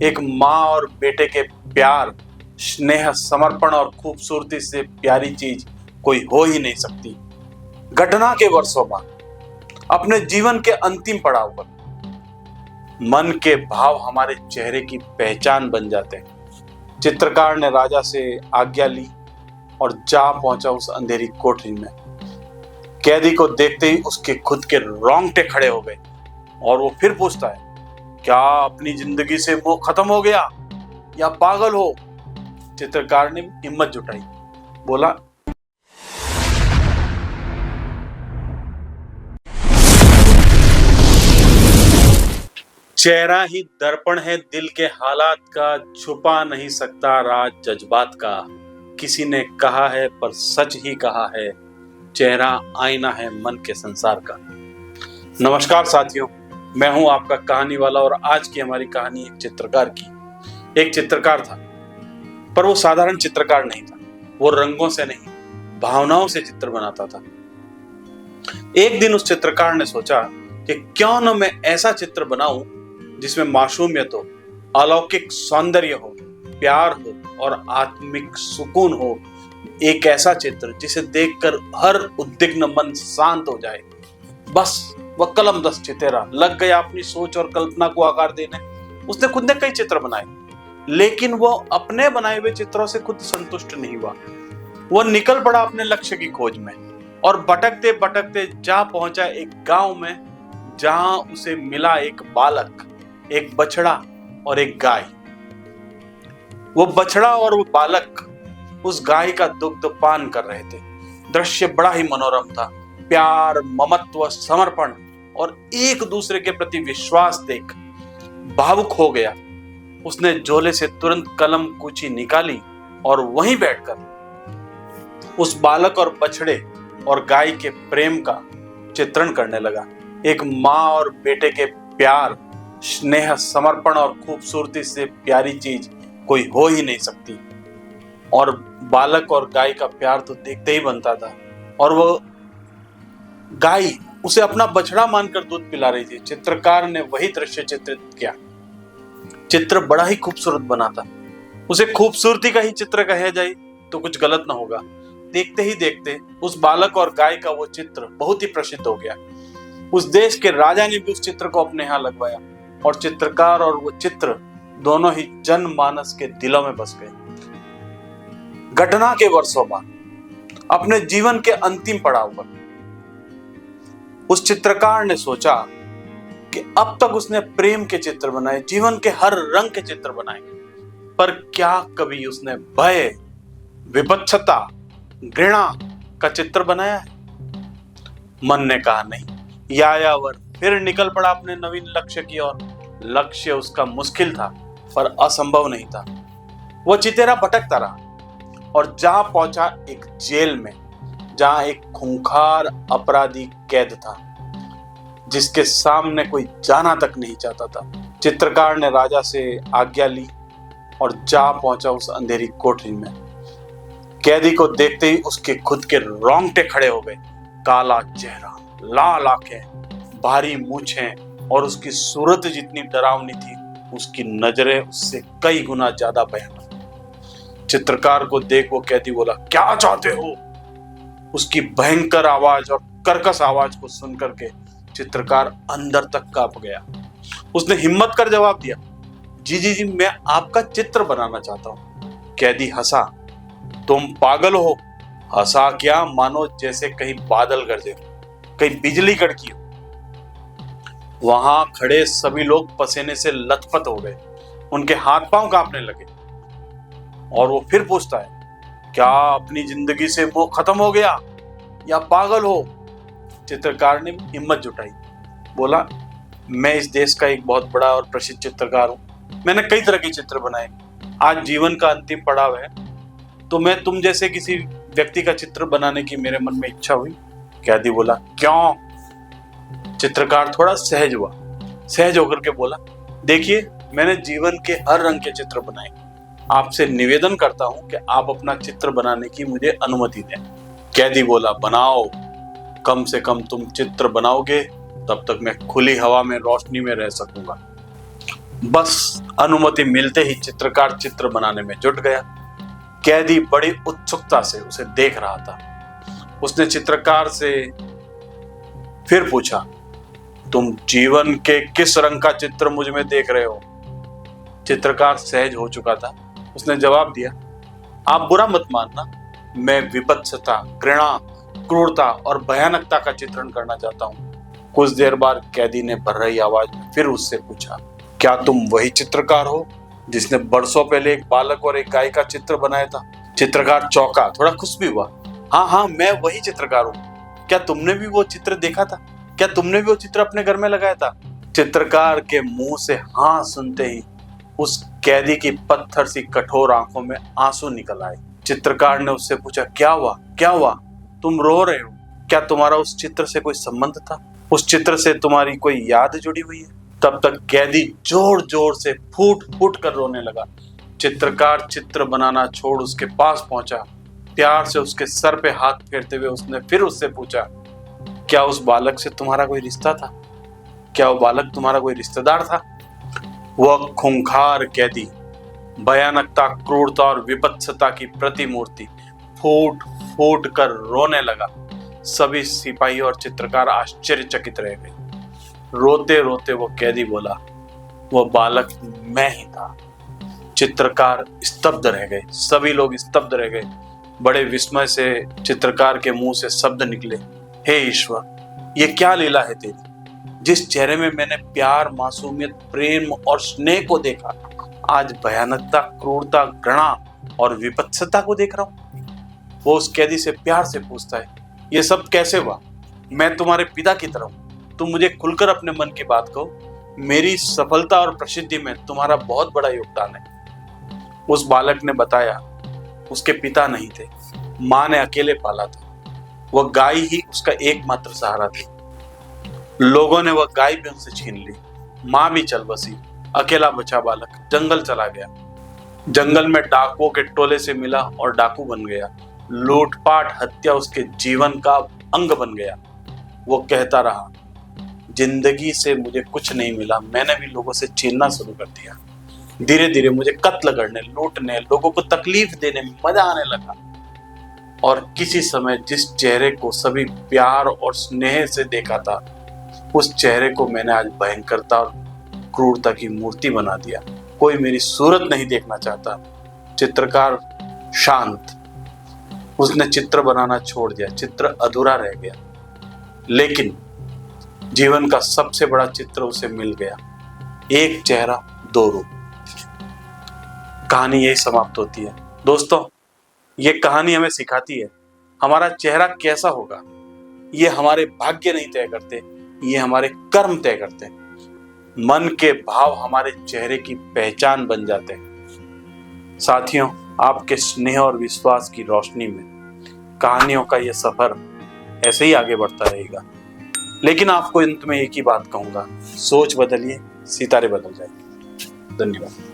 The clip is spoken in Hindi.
एक माँ और बेटे के प्यार, स्नेह, समर्पण और खूबसूरती से प्यारी चीज कोई हो ही नहीं सकती। घटना के वर्षों बाद अपने जीवन के अंतिम पड़ाव पर मन के भाव हमारे चेहरे की पहचान बन जाते हैं। चित्रकार ने राजा से आज्ञा ली और जा पहुंचा उस अंधेरी कोठरी में। कैदी को देखते ही उसके खुद के रोंगटे खड़े हो गए और वो फिर पूछता है, क्या अपनी जिंदगी से मोह खत्म हो गया या पागल हो? चित्रकार ने हिम्मत जुटाई, बोला, चेहरा ही दर्पण है दिल के हालात का, छुपा नहीं सकता राज जज्बात का। किसी ने कहा है पर सच ही कहा है, चेहरा आईना है मन के संसार का। नमस्कार साथियों, मैं हूं आपका कहानी वाला और आज की हमारी कहानी एक चित्रकार की। एक चित्रकार था, पर वो साधारण चित्रकार नहीं था। वो रंगों से नहीं, भावनाओं से चित्र बनाता था। एक दिन उस चित्रकार ने सोचा कि क्यों न मैं ऐसा चित्र बनाऊं जिसमें मासूमियत हो, अलौकिक सौंदर्य हो, प्यार हो और आत्मिक सुकून हो। एक ऐसा चित्र जिसे देखकर हर उद्विग्न मन शांत हो जाए। बस वह कलमदस्त चितेरा लग गया अपनी सोच और कल्पना को आकार देने। उसने खुद ने कई चित्र बनाए, लेकिन वो अपने बनाए हुए चित्रों से खुद संतुष्ट नहीं हुआ। वो निकल पड़ा अपने लक्ष्य की खोज में और भटकते भटकते जा पहुंचा एक गांव में, जहां उसे मिला एक बालक, एक बछड़ा और एक गाय। वो बछड़ा और वो बालक उस गाय का दुग्ध पान कर रहे थे। दृश्य बड़ा ही मनोरम था। प्यार, ममत्व, समर्पण और एक दूसरे के प्रति विश्वास देख भावुक हो गया। उसने झोले से तुरंत कलम कूची निकाली और वहीं बैठकर उस बालक और बछड़े और गाय के प्रेम का चित्रण करने लगा। एक माँ और बेटे के प्यार, स्नेह, समर्पण और खूबसूरती से प्यारी चीज कोई हो ही नहीं सकती। और बालक और गाय का प्यार तो देखते ही बनता था, और वो गाय उसे अपना बछड़ा मानकर दूध पिला रही थी। चित्रकार ने वही दृश्य चित्रित किया। चित्र बड़ा ही खूबसूरत बना था। उसे खूबसूरती का ही चित्र कहा जाए तो कुछ गलत ना होगा। देखते ही देखते उस बालक और गाय का वो चित्र बहुत ही प्रसिद्ध हो गया। उस देश के राजा ने भी उस चित्र को अपने यहाँ लगवाया और चित्रकार और वो चित्र दोनों ही जनमानस के दिलों में बस गए। घटना के वर्षों बाद अपने जीवन के अंतिम पड़ाव पर उस चित्रकार ने सोचा कि अब तक उसने प्रेम के चित्र बनाए, जीवन के हर रंग के चित्र बनाए, पर क्या कभी उसने भय, विभत्सता, घृणा का चित्र बनाया है? मन ने कहा नहीं। यायावर फिर निकल पड़ा अपने नवीन लक्ष्य की ओर। लक्ष्य उसका मुश्किल था पर असंभव नहीं था। वो चितेरा भटकता रहा और जा पहुंचा एक जेल में, जहां एक खूंखार अपराधी कैद था, जिसके सामने कोई जाना तक नहीं चाहता था। चित्रकार ने राजा से आज्ञा ली और जा पहुंचा उस अंधेरी कोठरी में। कैदी को देखते ही उसके खुद के रोंगटे खड़े हो गए। काला चेहरा, लाल आंखें, भारी मूछें और उसकी सूरत जितनी डरावनी थी, उसकी नजरें उससे कई गुना ज्यादा भयानक। चित्रकार को देख वो कैदी बोला, क्या चाहते हो? उसकी भयंकर आवाज और कर्कश आवाज को सुनकर के चित्रकार अंदर तक कांप गया। उसने हिम्मत कर जवाब दिया, जी जी जी, मैं आपका चित्र बनाना चाहता हूं। कैदी हंसा, तुम पागल हो? हंसा क्या, मानो जैसे कहीं बादल गरजे, कहीं बिजली कड़की हो। वहां खड़े सभी लोग पसीने से लथपथ हो गए, उनके हाथ पांव कांपने लगे। और वो फिर पूछता है, क्या अपनी जिंदगी से मोह खत्म हो गया या पागल हो? चित्रकार ने हिम्मत जुटाई, बोला, मैं इस देश का एक बहुत बड़ा और प्रसिद्ध चित्रकार हूं। मैंने कई तरह के चित्र बनाए। आज जीवन का अंतिम पड़ाव है, तो मैं तुम जैसे किसी व्यक्ति का चित्र बनाने की मेरे मन में इच्छा हुई। कैदी बोला, क्यों? चित्रकार थोड़ा सहज हुआ, सहज होकर के बोला, देखिए, मैंने जीवन के हर रंग के चित्र बनाए। आपसे निवेदन करता हूं कि आप अपना चित्र बनाने की मुझे अनुमति दें। कैदी बोला, बनाओ, कम से कम तुम चित्र बनाओगे तब तक मैं खुली हवा में रोशनी में रह सकूंगा। बस अनुमति मिलते ही चित्रकार चित्र बनाने में जुट गया। कैदी बड़ी उत्सुकता से उसे देख रहा था। उसने चित्रकार से फिर पूछा, तुम जीवन के किस रंग का चित्र मुझ में देख रहे हो? चित्रकार सहज हो चुका था। उसने जवाब दिया, आप बुरा मत मानना, मैं विभत्सता, घृणा, क्रूरता और भयानकता का चित्रण करना चाहता हूँ। कुछ देर बाद कैदी ने भर्राई आवाज में फिर उससे पूछा, क्या तुम वही चित्रकार हो जिसने बरसों पहले एक बालक और एक गाय का चित्र बनाया था? चित्रकार चौंका, थोड़ा खुश भी हुआ। हाँ, मैं वही चित्रकार हूँ। क्या तुमने भी वो चित्र देखा था? क्या तुमने भी वो चित्र अपने घर में लगाया था? चित्रकार के मुंह से हाँ सुनते ही उस कैदी की पत्थर सी कठोर आंखों में आंसू निकल आए। चित्रकार ने उससे पूछा, क्या हुआ? तुम रो रहे हो? क्या तुम्हारा उस चित्र से कोई संबंध था? उस चित्र से तुम्हारी कोई याद जुड़ी हुई है? तब तक कैदी जोर जोर से फूट फूट कर रोने लगा। चित्रकार चित्र बनाना छोड़ उसके पास पहुंचा। प्यार से उसके सर पे हाथ फेरते हुए उसने फिर उससे पूछा, क्या उस बालक से तुम्हारा कोई रिश्ता था? क्या वो बालक तुम्हारा कोई रिश्तेदार था? वह खूंखार कैदी भयानकता, क्रूरता और विभत्सता की प्रतिमूर्ति फूट फूट कर रोने लगा। सभी सिपाही और चित्रकार आश्चर्यचकित रह गए। रोते रोते वो कैदी बोला, वो बालक मैं ही था। चित्रकार स्तब्ध रह गए। सभी लोग स्तब्ध रह गए। बड़े विस्मय से चित्रकार के मुंह से शब्द निकले, हे ईश्वर, ये क्या लीला है तेरी? जिस चेहरे में मैंने प्यार, मासूमियत, प्रेम और स्नेह को देखा, आज भयानकता, क्रूरता, घृणा और विपत्सता को देख रहा हूं। वो उस कैदी से प्यार से पूछता है, ये सब कैसे हुआ? मैं तुम्हारे पिता की तरह हूं। तुम मुझे खुलकर अपने मन की बात कहो। मेरी सफलता और प्रसिद्धि में तुम्हारा बहुत बड़ा योगदान है। उस बालक ने बताया, उसके पिता नहीं थे, माँ ने अकेले पाला था। वह गाय ही उसका एकमात्र सहारा थी। लोगों ने वह गाय भी उनसे छीन ली। माँ भी चल बसी। अकेला बचा बालक जंगल चला गया। जंगल में डाकुओं के टोले से मिला और डाकू बन गया। लूटपाट, हत्या उसके जीवन का अंग बन गया। वो कहता रहा, जिंदगी से मुझे कुछ नहीं मिला। मैंने भी लोगों से छीनना शुरू कर दिया। धीरे धीरे मुझे कत्ल करने, लूटने, लोगों को तकलीफ देने में मजा आने लगा। और किसी समय जिस चेहरे को सभी प्यार और स्नेह से देखा था, उस चेहरे को मैंने आज भयंकरता और क्रूरता की मूर्ति बना दिया। कोई मेरी सूरत नहीं देखना चाहता। चित्रकार शांत, उसने चित्र बनाना छोड़ दिया। चित्र अधूरा रह गया, लेकिन जीवन का सबसे बड़ा चित्र उसे मिल गया। एक चेहरा, दो रूप। कहानी यही समाप्त होती है। दोस्तों, ये कहानी हमें सिखाती है, हमारा चेहरा कैसा होगा ये हमारे भाग्य नहीं तय करते, ये हमारे कर्म तय करते हैं। मन के भाव हमारे चेहरे की पहचान बन जाते हैं। साथियों, आपके स्नेह और विश्वास की रोशनी में कहानियों का यह सफर ऐसे ही आगे बढ़ता रहेगा। लेकिन आपको अंत में एक ही बात कहूंगा, सोच बदलिए, सितारे बदल जाएंगे। धन्यवाद।